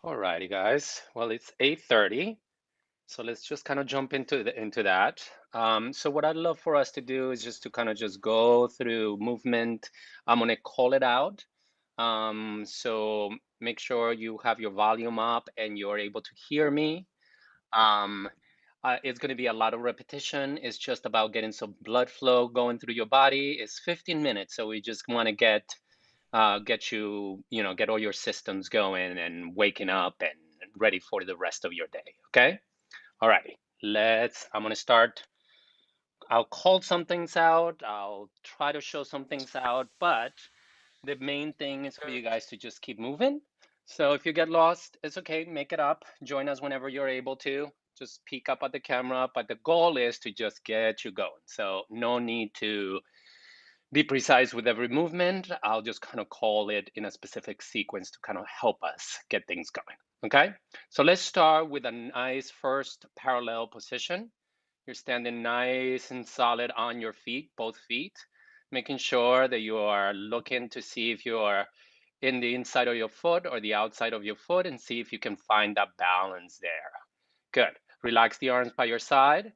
Alrighty, guys. Well, it's 8:30, so let's just kind of jump into that. So what I'd love for us to do is just to kind of just go through movement. I'm gonna call it out. So make sure you have your volume up and you're able to hear me. Um, it's going to be a lot of repetition. It's just about getting some blood flow going through your body. It's 15 minutes, so we just want to get you, get all your systems going and waking up and ready for the rest of your day. Okay? All righty. I'm going to start. I'll call some things out. I'll try to show some things out, but the main thing is for you guys to just keep moving. So if you get lost, it's okay, make it up. Join us whenever you're able to. Just peek up at the camera, but the goal is to just get you going. So no need to be precise with every movement. I'll just kind of call it in a specific sequence to kind of help us get things going. Okay, so let's start with a nice first parallel position. You're standing nice and solid on your feet, both feet, making sure that you are looking to see if you are in the inside of your foot or the outside of your foot and see if you can find that balance there. Good. Relax the arms by your side.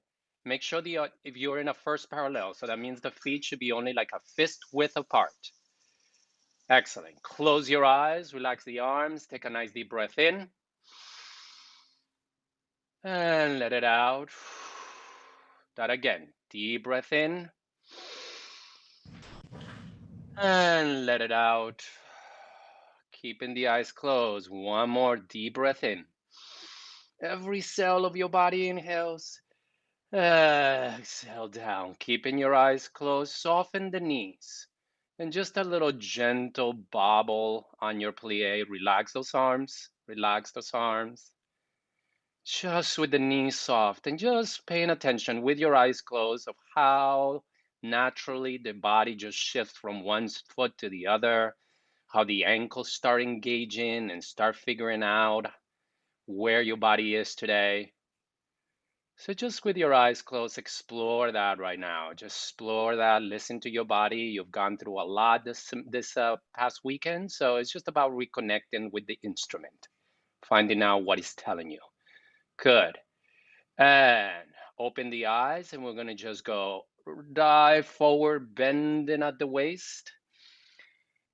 Make sure if you're in a first parallel, so that means the feet should be only like a fist width apart. Excellent. Close your eyes, relax the arms, take a nice deep breath in, and let it out. That again. Deep breath in, and let it out. Keeping the eyes closed. One more deep breath in. Every cell of your body inhales. Exhale down. Keeping your eyes closed. Soften the knees. And just a little gentle bobble on your plie. Relax those arms. Relax those arms. Just with the knees soft and just paying attention with your eyes closed of how naturally the body just shifts from one foot to the other, how the ankles start engaging and start figuring out where your body is today. So just with your eyes closed, explore that right now. Just explore that. Listen to your body. You've gone through a lot this past weekend, so it's just about reconnecting with the instrument, finding out what it's telling you. Good. And open the eyes, and we're gonna just go dive forward, bending at the waist.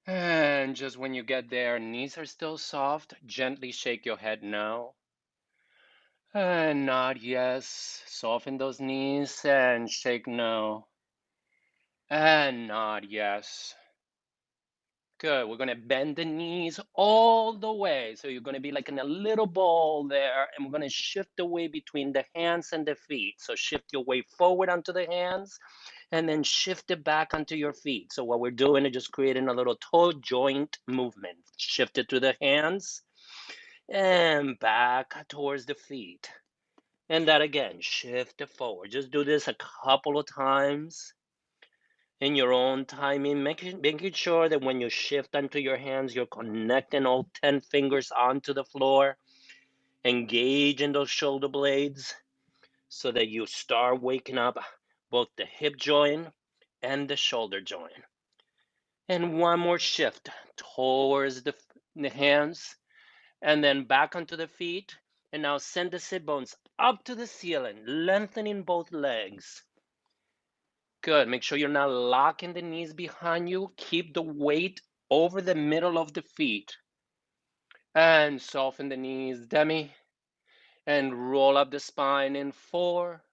And just when you get there, knees are still soft. Gently shake your head no. And nod yes. Soften those knees and shake no. And nod yes. Good. We're going to bend the knees all the way. So you're going to be like in a little ball there. And we're going to shift the weight between the hands and the feet. So shift your weight forward onto the hands and then shift it back onto your feet. So what we're doing is just creating a little toe joint movement. Shift it to the hands and back towards the feet. And that again, shift it forward. Just do this a couple of times in your own timing, making sure that when you shift onto your hands, you're connecting all 10 fingers onto the floor, engage in those shoulder blades so that you start waking up both the hip joint and the shoulder joint. And one more shift towards the hands and then back onto the feet. And now send the sit bones up to the ceiling, lengthening both legs. Good. Make sure you're not locking the knees behind you. Keep the weight over the middle of the feet. And soften the knees, demi. And roll up the spine in 4,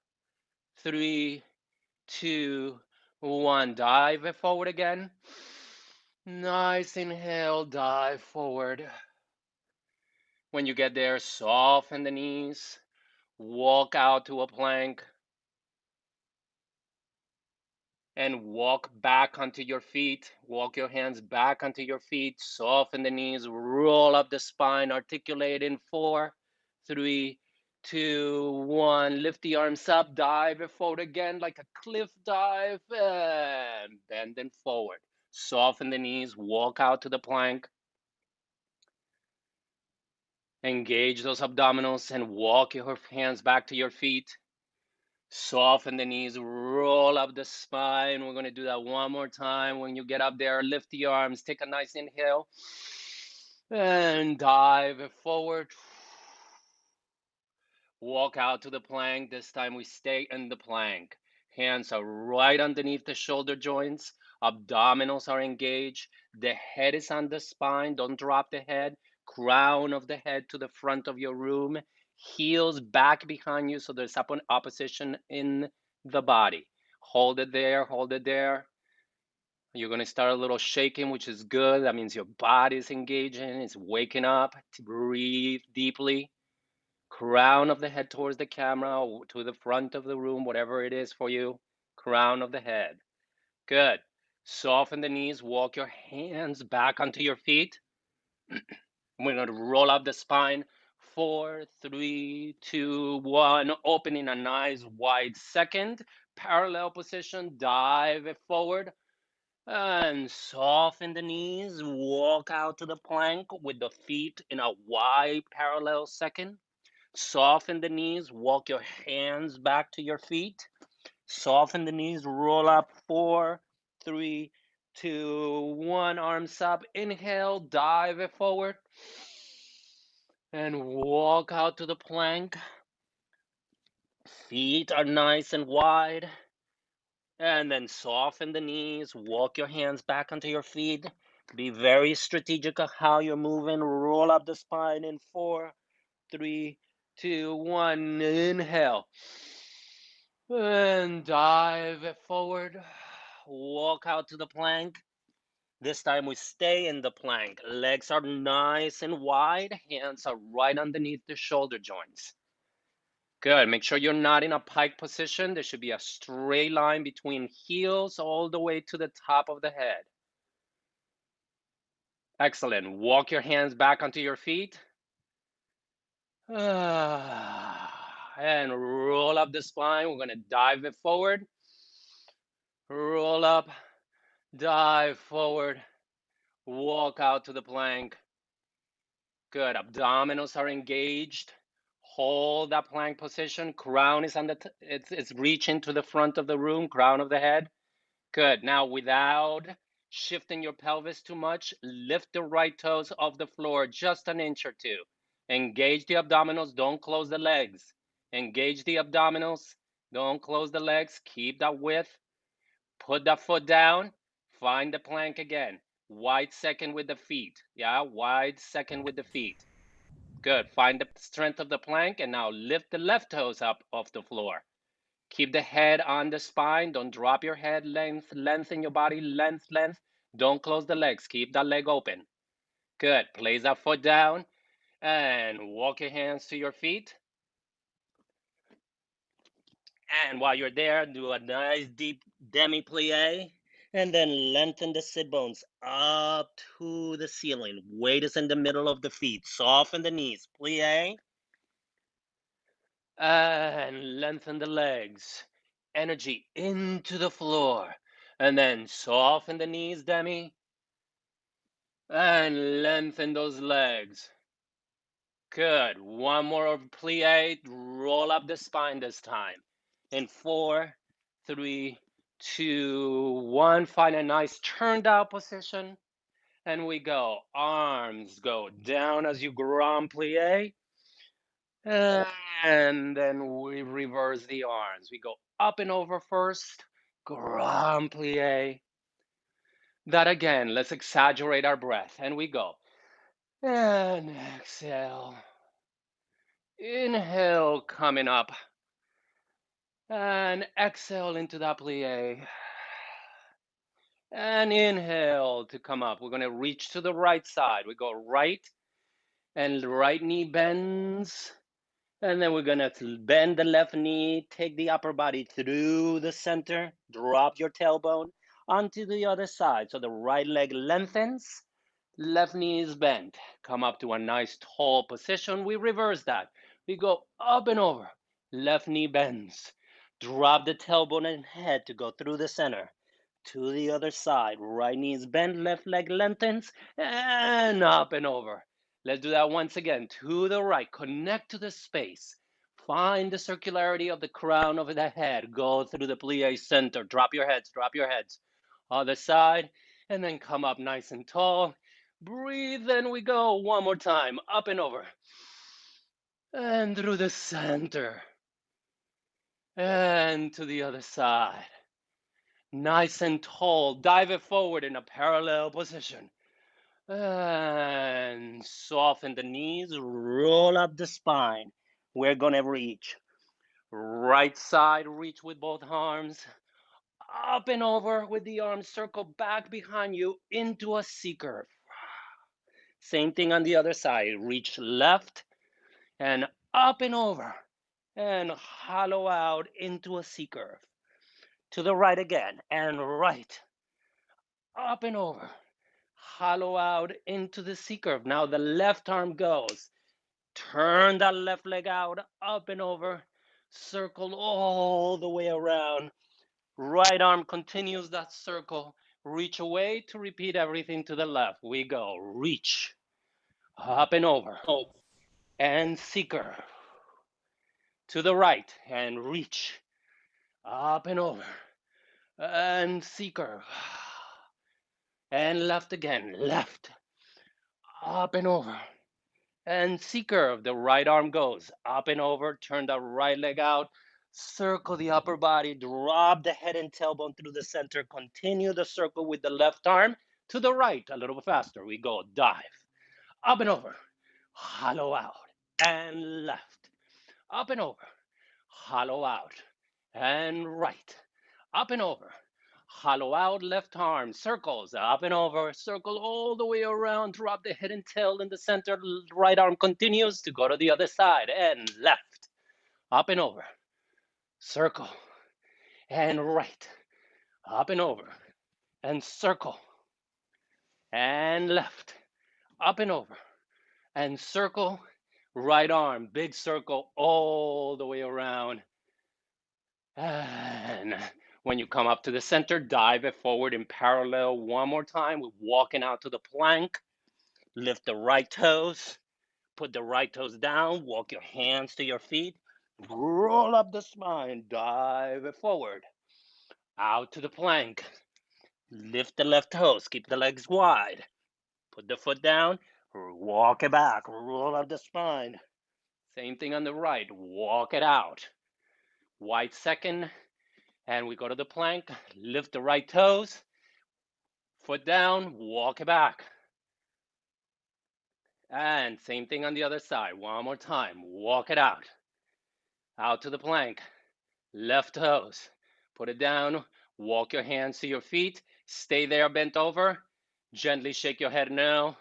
3, 2, 1. Dive it forward again. Nice inhale, dive forward. When you get there, soften the knees. Walk out to a plank. And walk back onto your feet. Walk your hands back onto your feet. Soften the knees. Roll up the spine. Articulate in 4, 3, 2, 1. Lift the arms up. Dive it forward again like a cliff dive. And bending forward. Soften the knees. Walk out to the plank. Engage those abdominals and walk your hands back to your feet. Soften the knees, roll up the spine. We're going to do that one more time. When you get up there, lift the arms, take a nice inhale. And dive it forward. Walk out to the plank. This time we stay in the plank. Hands are right underneath the shoulder joints. Abdominals are engaged. The head is on the spine. Don't drop the head. Crown of the head to the front of your room. Heels back behind you so there's opposition in the body. Hold it there. Hold it there. You're going to start a little shaking, which is good. That means your body is engaging, it's waking up. To breathe deeply. Crown of the head towards the camera, or to the front of the room, whatever it is for you. Crown of the head. Good. Soften the knees. Walk your hands back onto your feet. We're going to roll up the spine. 4, 3, 2, 1. Opening a nice wide second. Parallel position. Dive it forward. And soften the knees. Walk out to the plank with the feet in a wide parallel second. Soften the knees. Walk your hands back to your feet. Soften the knees. Roll up. 4, 3, 2, 1. Arms up. Inhale. Dive it forward. And walk out to the plank. Feet are nice and wide. And then soften the knees, walk your hands back onto your feet. Be very strategic of how you're moving. Roll up the spine in 4, 3, 2, 1. Inhale. And dive it forward. Walk out to the plank. This time we stay in the plank. Legs are nice and wide. Hands are right underneath the shoulder joints. Good. Make sure you're not in a pike position. There should be a straight line between heels all the way to the top of the head. Excellent. Walk your hands back onto your feet. And roll up the spine. We're going to dive it forward. Roll up, dive forward, walk out to the plank. Good. Abdominals are engaged. Hold that plank position. Crown is on it's reaching to the front of the room, crown of the head. Good. Now, without shifting your pelvis too much, lift the right toes off the floor just an inch or two. Engage the abdominals. Don't close the legs. Engage the abdominals. Don't close the legs. Keep that width. Put that foot down. Find the plank again. Wide second with the feet. Yeah, wide second with the feet. Good. Find the strength of the plank and now lift the left toes up off the floor. Keep the head on the spine. Don't drop your head. Lengthen your body. Length. Don't close the legs. Keep that leg open. Good. Place that foot down and walk your hands to your feet. And while you're there, do a nice deep demi-plie. And then lengthen the sit bones up to the ceiling. Weight is in the middle of the feet. Soften the knees. Plie. And lengthen the legs. Energy into the floor. And then soften the knees, demi. And lengthen those legs. Good. One more plie. Roll up the spine this time. In 4, 3, 2, 1. Find a nice turned out position. And we go. Arms go down as you grand plie. And then we reverse the arms. We go up and over first. Grand plie. That again, let's exaggerate our breath. And we go. And exhale. Inhale, coming up. And exhale into that plie. And inhale to come up. We're going to reach to the right side. We go right, and the right knee bends. And then we're going to bend the left knee, take the upper body through the center, drop your tailbone onto the other side. So the right leg lengthens, left knee is bent. Come up to a nice tall position. We reverse that. We go up and over. Left knee bends. Drop the tailbone and head to go through the center. To the other side. Right knee is bent, left leg lengthens, and up and over. Let's do that once again. To the right. Connect to the space. Find the circularity of the crown of the head. Go through the plie center. Drop your heads. Drop your heads. Other side. And then come up nice and tall. Breathe, and we go. One more time. Up and over. And through the center. And to the other side. Nice and tall. Dive it forward in a parallel position. And soften the knees. Roll up the spine. We're going to reach. Right side, reach with both arms. Up and over with the arms. Circle back behind you into a C curve. Same thing on the other side. Reach left and up and over. And hollow out into a C curve. To the right again. And right. Up and over. Hollow out into the C curve. Now the left arm goes. Turn that left leg out. Up and over. Circle all the way around. Right arm continues that circle. Reach away to repeat everything to the left. We go. Reach. Up and over. And C curve. To the right. And reach. Up and over. And C curve. And left again. Left. Up and over. And C curve. The right arm goes up and over. Turn the right leg out. Circle the upper body. Drop the head and tailbone through the center. Continue the circle with the left arm to the right. A little bit faster. We go. Dive. Up and over. Hollow out. And left. Up and over. Hollow out. And right. Up and over. Hollow out, left arm, circles, up and over, circle all the way around, drop the head and tail in the center, right arm continues to go to the other side, and left, up and over, circle, and right, up and over, and circle, and left, up and over, and circle, right arm, big circle all the way around, and when you come up to the center, dive it forward in parallel one more time. We're walking out to the plank. Lift the right toes. Put the right toes down. Walk your hands to your feet. Roll up the spine. Dive it forward. Out to the plank. Lift the left toes. Keep the legs wide. Put the foot down. Walk it back. Roll up the spine. Same thing on the right. Walk it out. Wide second. And we go to the plank, lift the right toes, foot down, walk it back. And same thing on the other side. One more time, walk it out. Out to the plank, left toes, put it down, walk your hands to your feet, stay there bent over, gently shake your head no,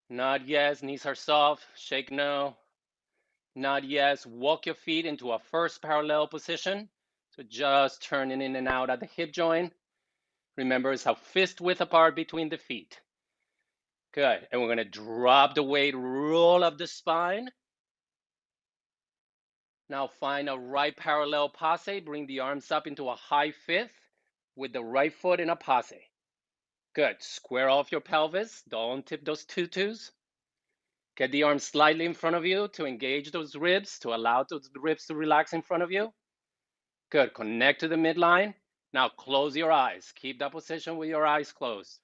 nod yes, knees are soft, shake no, nod yes, walk your feet into a first parallel position. So just turning in and out at the hip joint. Remember, it's a fist width apart between the feet. Good. And we're going to drop the weight, roll up the spine. Now find a right parallel passe. Bring the arms up into a high fifth with the right foot in a passe. Good. Square off your pelvis. Don't tip those tutus. Get the arms slightly in front of you to engage those ribs, to allow those ribs to relax in front of you. Good. Connect to the midline. Now close your eyes. Keep that position with your eyes closed.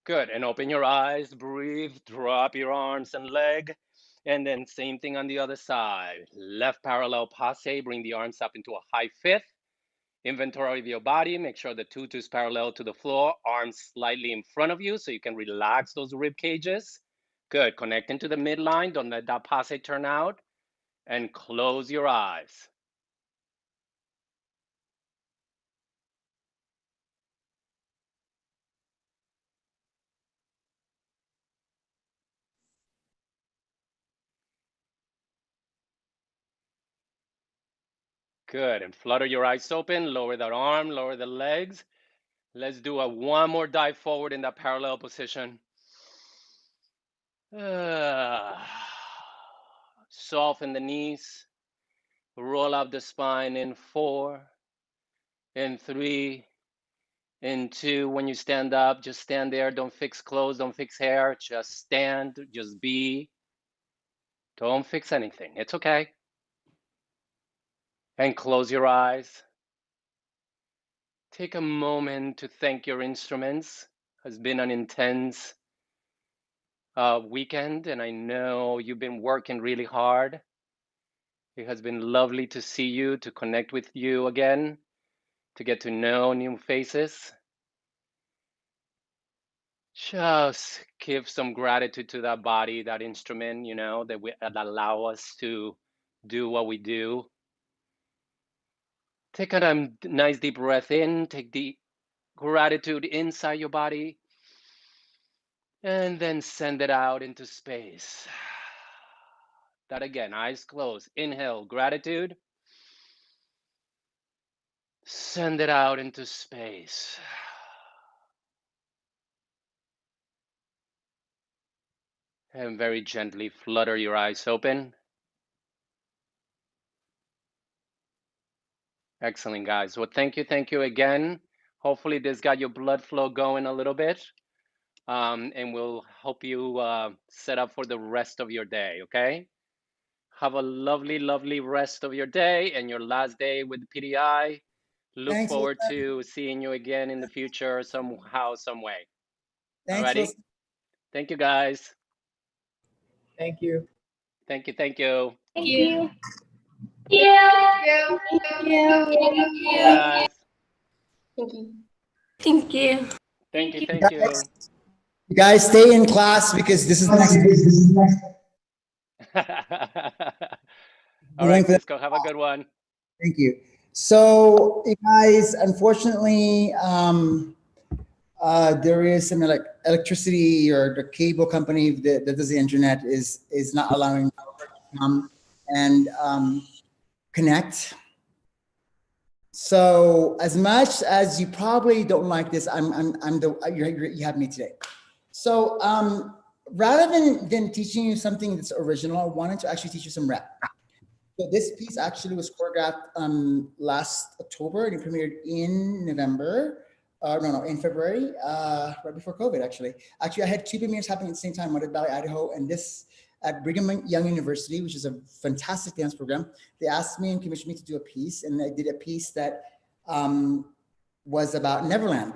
Good, and open your eyes, breathe, drop your arms and leg, and then same thing on the other side. Left parallel passe, bring the arms up into a high fifth. Inventory of your body, make sure the tutu is parallel to the floor, arms slightly in front of you so you can relax those rib cages. Good, connecting to the midline, don't let that passe turn out, and close your eyes. Good, and flutter your eyes open, lower that arm, lower the legs. Let's do a one more dive forward in that parallel position. Soften the knees, roll up the spine in 4, in 3, in 2. When you stand up, just stand there. Don't fix clothes, don't fix hair. Just stand, just be. Don't fix anything. It's okay. And close your eyes. Take a moment to thank your instruments. It's been an intense weekend, and I know you've been working really hard. It has been lovely to see you, to connect with you again, to get to know new faces. Just give some gratitude to that body, that instrument, that allow us to do what we do. Take a nice deep breath in, take the gratitude inside your body, and then send it out into space. That again, eyes closed. Inhale, gratitude. Send it out into space. And very gently flutter your eyes open. Excellent, guys. Well, thank you again. Hopefully this got your blood flow going a little bit. And we'll help you set up for the rest of your day, okay? Have a lovely, lovely rest of your day and your last day with PDI. Look Thanks, forward Wilson. to seeing you again in the future somehow, some way. Thanks, Alrighty? Wilson. Thank you, guys. Thank you. Thank you, thank you. Thank you. Thank you, guys. Thank you. Thank you, thank you. You guys stay in class because this is next week. All right, Cisco, have a good one. Thank you. So, you guys, unfortunately, there is some electricity or the cable company that does the internet is not allowing to come and connect. So, as much as you probably don't like this, you have me today. So, rather than teaching you something that's original, I wanted to actually teach you some rap. So this piece actually was choreographed last October and it premiered in November. In February, right before COVID, actually. Actually, I had two premieres happening at the same time, one at Valley, Idaho, and this at Brigham Young University, which is a fantastic dance program. They asked me and commissioned me to do a piece, and I did a piece that was about Neverland.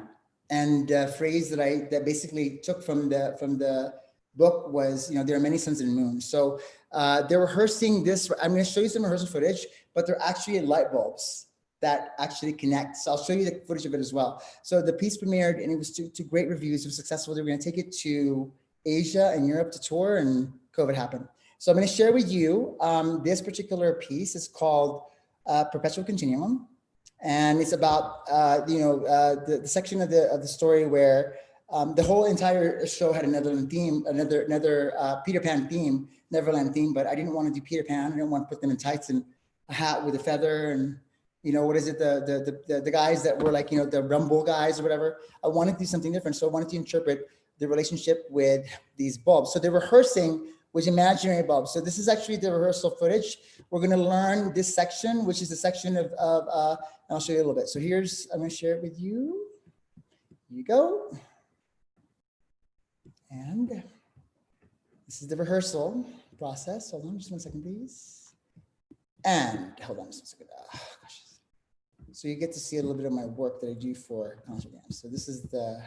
And the phrase that basically took from the book was, there are many suns and moons. So they're rehearsing this. I'm going to show you some rehearsal footage, but they're actually light bulbs that actually connect. So I'll show you the footage of it as well. So the piece premiered and it was to great reviews. It was successful. They were going to take it to Asia and Europe to tour, and COVID happened. So I'm going to share with you this particular piece. Is called Perpetual Continuum. And it's about the section of the story where the whole entire show had another theme, another Peter Pan theme, Neverland theme. But I didn't want to do Peter Pan. I didn't want to put them in tights and a hat with a feather and what is it? The guys that were like the Rumble guys or whatever. I wanted to do something different, so I wanted to interpret the relationship with these bulbs. So they're rehearsing with imaginary bulbs. So this is actually the rehearsal footage. We're going to learn this section, which is the section of and I'll show you a little bit. So I'm going to share it with you. Here you go. And this is the rehearsal process. Hold on just 1 second, please. And hold on just 1 second. Oh, gosh. So you get to see a little bit of my work that I do for concert dance. So this is the.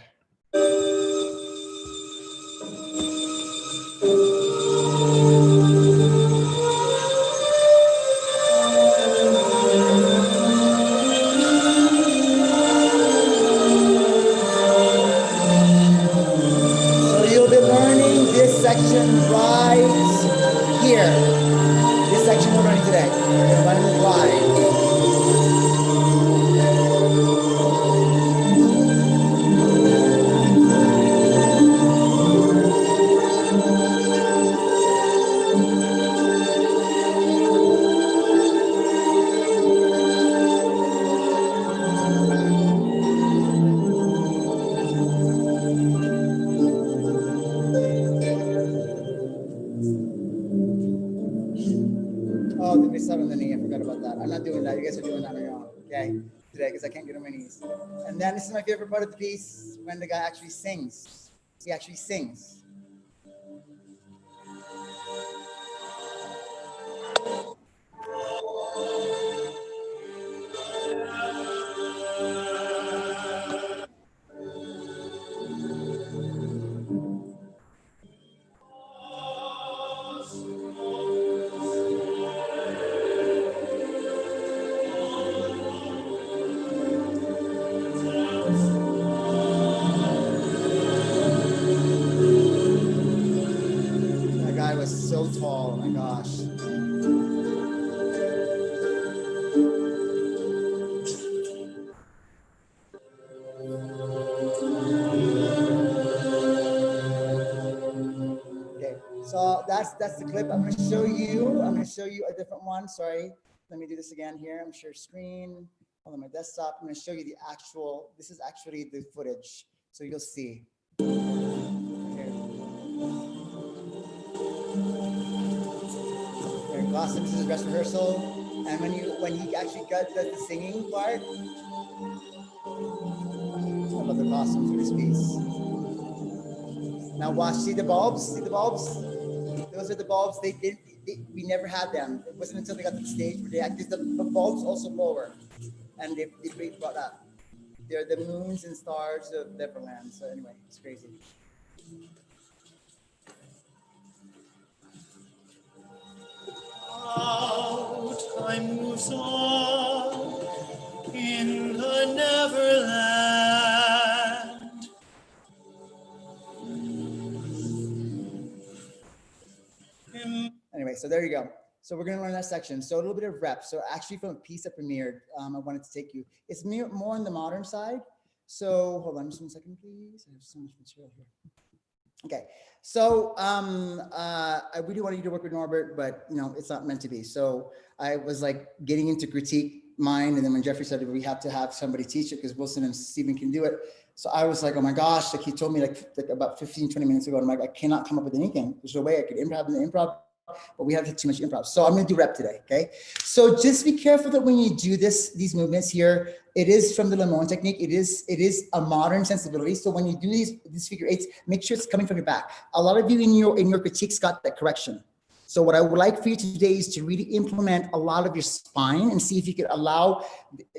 Section right here. This section we're running today. We're going to run it live. Oh, did we start on the knee? I forgot about that. I'm not doing that. You guys are doing that on your own, okay? Today, because I can't get on my knees. And then this is my favorite part of the piece, when the guy actually sings. He actually sings. that's the clip. I'm going to show you a different one. Sorry. Let me do this again here. I'm share screen on my desktop. I'm going to show you the actual, this is actually the footage. So you'll see. Awesome. This is dress rehearsal. And when he actually does the singing part, I love the costumes for this piece. Now watch, see the bulbs? See the bulbs? Those are the bulbs. We never had them. It wasn't until they got to the stage where they actually, the bulbs also lower. And they brought up. They're the moons and stars of Neverland. So anyway, it's crazy. How time moves on in the Neverland. Anyway, so there you go. So we're going to learn that section. So a little bit of rep. So actually from a piece that premiered, I wanted to take you. It's more on the modern side. So hold on just 1 second, please. I have so much material here. Okay, so I really wanted you to work with Norbert, but it's not meant to be. So I was like getting into critique mine, and then when Jeffrey said we have to have somebody teach it because Wilson and Stephen can do it. So I was like, oh my gosh, like he told me like about 15, 20 minutes ago, I'm like, I cannot come up with anything. There's no way I could improv in the improv, but we have too much improv. So I'm gonna do rep today, okay? So just be careful that when you do these movements here, it is from the Lemon technique. It is a modern sensibility. So when you do these figure eights, make sure it's coming from your back. A lot of you in your critiques got that correction. So what I would like for you today is to really implement a lot of your spine and see if you could allow,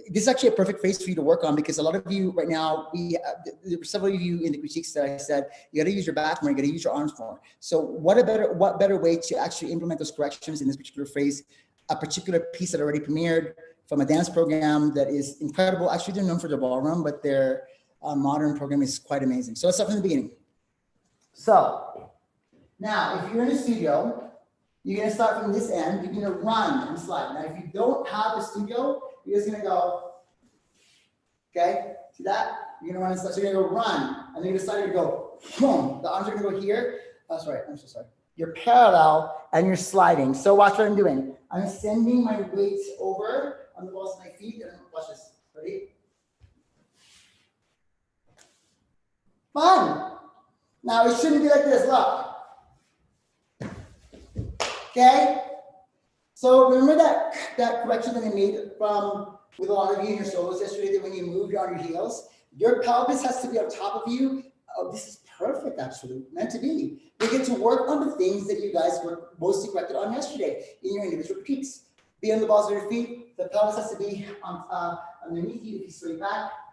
this is actually a perfect phase for you to work on because a lot of you right now, there were several of you in the critiques that I said, you got to use your back more, you got to use your arms more. So what better way to actually implement those corrections in this particular phrase, a particular piece that already premiered from a dance program that is incredible. Actually, they're known for their ballroom, but their modern program is quite amazing. So let's start from the beginning. So now if you're in a studio, you're going to start from this end. You're going to run and slide. Now, if you don't have a studio, you're just going to go, okay? See that? You're going to run and slide. So you're going to go run. And then you're going to slide. You're going to go, boom. The arms are going to go here. Oh, sorry. I'm so sorry. You're parallel and you're sliding. So watch what I'm doing. I'm sending my weights over on the balls of my feet. And watch this. Ready? Fun. Now, it shouldn't be like this. Look. Okay, so remember that correction that I made with a lot of you in your solos yesterday, that when you moved on your heels, your pelvis has to be on top of you. Oh, this is perfect, actually, meant to be. We get to work on the things that you guys were mostly corrected on yesterday in your individual critiques. Be on the balls of your feet. The pelvis has to be underneath you if you sway back.